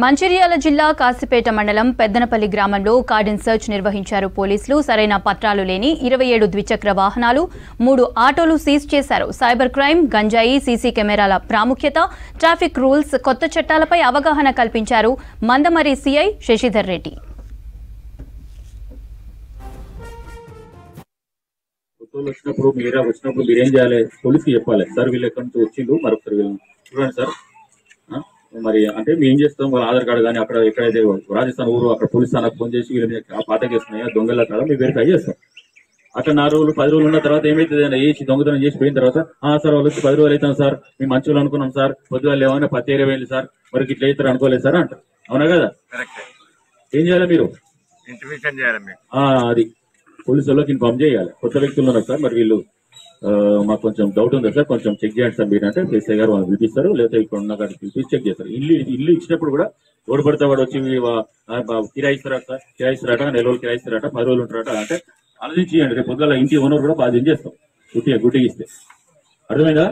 మంచిర్యాల జిల్లా కాసిపేట మండలం పెద్దనపల్లి గ్రామంలో కార్డన్ సర్చ్ నిర్వహించారు పోలీసులు. సరైన పత్రాలు లేని 27 ద్విచక్ర వాహనాలు, 3 ఆటోలు సీజ్ చేశారు. సైబర్ క్రైమ్, గంజాయి, సీసీ కెమెరాల ప్రాముఖ్యత, ట్రాఫిక్ రూల్స్, కొత్త చట్టాలపై అవగాహన కల్పించారు మందమరి సీఐ శశిధర్ రెడ్డి. వచ్చినప్పుడు మీరేం చేయాలి, పోలీసుకి చెప్పాలి. సార్ వీళ్ళు ఎక్కడి నుంచి వచ్చిండు, మరొకసారి వీళ్ళు చూడండి సార్. మరి అంటే మేము ఏం చేస్తాం, వాళ్ళ ఆధార్ కార్డు కానీ అక్కడ ఎక్కడైతే రాజస్థాన్ ఊరు అక్కడ పోలీస్ స్థానానికి ఫోన్ చేసి వీళ్ళ మీద పాత చేస్తున్నాయా దొంగల కాడ మేము వెరిఫై చేస్తాం. అక్కడ 4 రోజులు 10 రోజులు ఉన్న తర్వాత ఏమైతుంది అంటే వేసి దొంగతనం చేసి పోయిన తర్వాత సార్ వాళ్ళు వచ్చి 10 రోజులు అవుతాం సార్, మేము మంచి వాళ్ళు అనుకున్నాం సార్, పొద్దుగా ఏమైనా 10 20 సార్, మరి ఇట్లా అవుతారు అనుకోలేదు సార్ అంటారు. అవునా కదా? ఏం చేయాలి మీరు? అది పోలీసు వాళ్ళకి ఇన్ఫార్మ్ చేయాలి. కొత్త వ్యక్తులు ఉన్నారు సార్, మరి వీళ్ళు మాకు కొంచెం డౌట్ ఉంది సార్, కొంచెం చెక్ చేయండి సార్ మీరు అంటే ఎస్ఐ గారు వాళ్ళు పిలిపిస్తారు, లేకపోతే ఇక్కడ ఉన్న కాడికి పిలిపించి చెక్ చేస్తారు. ఇల్లు ఇచ్చినప్పుడు కూడా రోడ్డు పడితే వాడు వచ్చి కిరాయిస్తారట సార్, కిరాయిస్తారట, 4 రోజులు కిరాయిస్తారట, 10 రోజులు ఉంటారట అంటే ఆలోచించి రేపు పొద్దుల ఇంటి ఓనర్ కూడా బాగా చేస్తాం గుడ్డిగా ఇస్తే. అర్థమైందా?